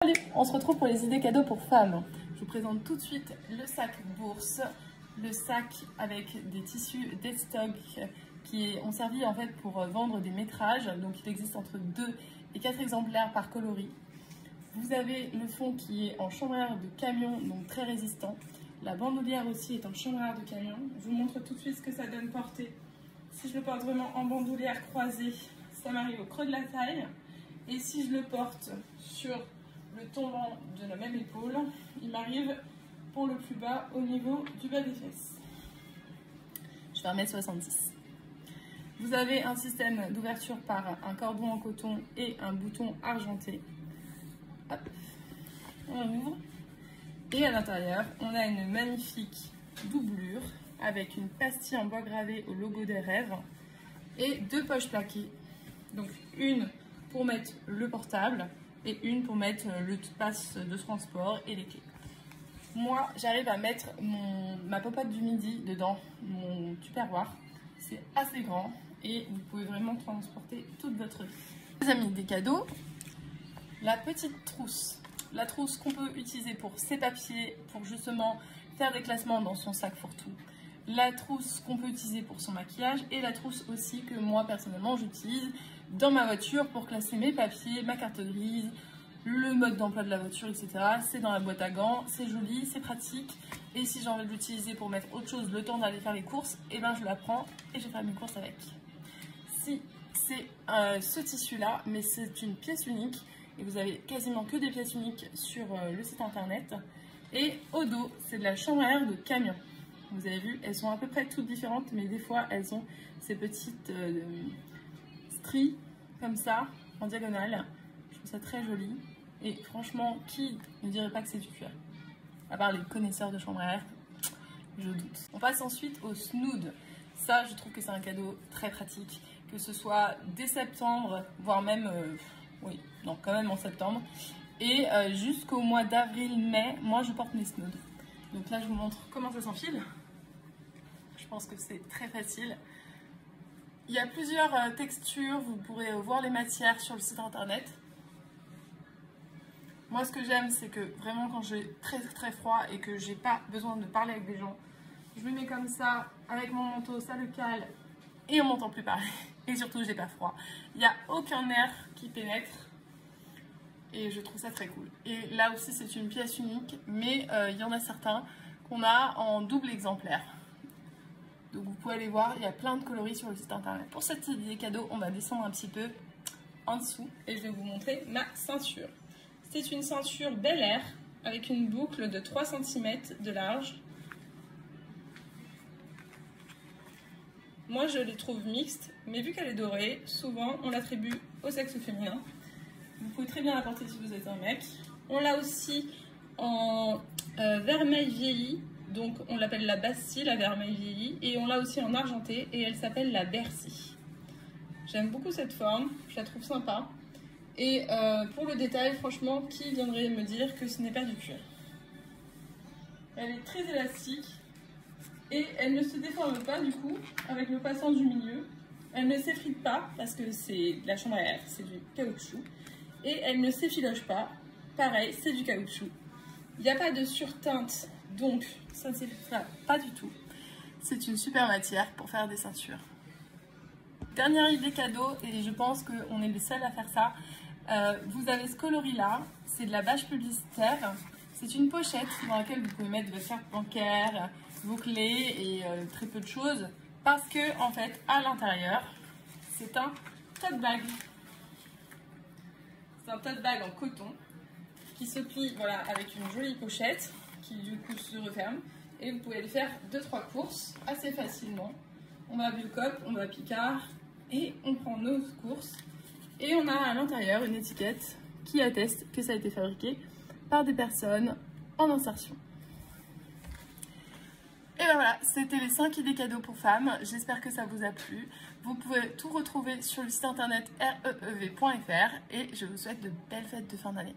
Allez, on se retrouve pour les idées cadeaux pour femmes. Je vous présente tout de suite le sac bourse, le sac avec des tissus deadstock qui ont servi en fait pour vendre des métrages. Donc il existe entre 2 et 4 exemplaires par coloris. Vous avez le fond qui est en chambrère de camion, donc très résistant. La bandoulière aussi est en chambrère de camion. Je vous montre tout de suite ce que ça donne porté. Si je le porte vraiment en bandoulière croisée, ça m'arrive au creux de la taille. Et si je le porte sur le tombant de la même épaule, il m'arrive pour le plus bas au niveau du bas des fesses. Je fais 1m70. Vous avez un système d'ouverture par un cordon en coton et un bouton argenté. Hop. On ouvre. Et à l'intérieur, on a une magnifique doublure avec une pastille en bois gravé au logo des rêves et 2 poches plaquées. Donc une pour mettre le portable et une pour mettre le passe de transport et les clés. Moi, j'arrive à mettre ma popote du midi dedans, mon tupperware. C'est assez grand et vous pouvez vraiment transporter toute votre vie. Les amis, des cadeaux. La petite trousse. La trousse qu'on peut utiliser pour ses papiers, pour justement faire des classements dans son sac fourre-tout. La trousse qu'on peut utiliser pour son maquillage et la trousse aussi que moi personnellement j'utilise dans ma voiture pour classer mes papiers, ma carte grise, le mode d'emploi de la voiture, etc. C'est dans la boîte à gants, c'est joli, c'est pratique. Et si j'ai envie de l'utiliser pour mettre autre chose le temps d'aller faire les courses, et ben je la prends et je vais faire mes courses avec. Si c'est ce tissu là, mais c'est une pièce unique et vous avez quasiment que des pièces uniques sur le site internet. Et au dos, c'est de la chambrère de camion. Vous avez vu, elles sont à peu près toutes différentes, mais des fois elles ont ces petites stries comme ça en diagonale. Je trouve ça très joli et franchement, qui ne dirait pas que c'est du cuir? À part les connaisseurs de chambre à air, je doute. On passe ensuite au snood. Ça, je trouve que c'est un cadeau très pratique, que ce soit dès septembre, voire même, oui, non, quand même en septembre, et jusqu'au mois d'avril-mai, moi je porte mes snoods. Donc là, je vous montre comment ça s'enfile. Je pense que c'est très facile. Il y a plusieurs textures, vous pourrez voir les matières sur le site internet. Moi, ce que j'aime, c'est que vraiment quand j'ai très froid et que j'ai pas besoin de parler avec des gens, je me mets comme ça, avec mon manteau, ça le cale, et on m'entend plus parler. Et surtout, j'ai pas froid. Il n'y a aucun air qui pénètre, et je trouve ça très cool. Et là aussi, c'est une pièce unique, mais il y en a certains qu'on a en double exemplaire. Donc vous pouvez aller voir, il y a plein de coloris sur le site internet. Pour cette idée cadeau, on va descendre un petit peu en dessous et je vais vous montrer ma ceinture. C'est une ceinture Bel Air avec une boucle de 3 cm de large. Moi je les trouve mixtes, mais vu qu'elle est dorée, souvent on l'attribue au sexe féminin. Vous pouvez très bien la porter si vous êtes un mec. On l'a aussi en vermeil vieilli. Donc on l'appelle la Bastille, la vermeil vieilli, et on l'a aussi en argenté et elle s'appelle la Bercy. J'aime beaucoup cette forme, je la trouve sympa. Et pour le détail, franchement, qui viendrait me dire que ce n'est pas du cuir? Elle est très élastique et elle ne se déforme pas du coup avec le passant du milieu. Elle ne s'effrite pas parce que c'est de la chambre à air, c'est du caoutchouc. Et elle ne s'effiloche pas, pareil, c'est du caoutchouc. Il n'y a pas de surteinte. Donc, ça ne s'effrite pas du tout. C'est une super matière pour faire des ceintures. Dernière idée cadeau, et je pense qu'on est les seuls à faire ça. Vous avez ce coloris-là, c'est de la bâche publicitaire. C'est une pochette dans laquelle vous pouvez mettre votre carte bancaire, vos clés et très peu de choses. Parce que, en fait, à l'intérieur, c'est un tote bag. C'est un tote bag en coton qui se plie, voilà, avec une jolie pochette qui du coup se referme et vous pouvez aller faire 2-3 courses assez facilement. On va à Bullcop, on va à Picard et on prend nos courses et on a à l'intérieur une étiquette qui atteste que ça a été fabriqué par des personnes en insertion. Et ben voilà, c'était les 5 idées cadeaux pour femmes, j'espère que ça vous a plu. Vous pouvez tout retrouver sur le site internet reev.fr et je vous souhaite de belles fêtes de fin d'année.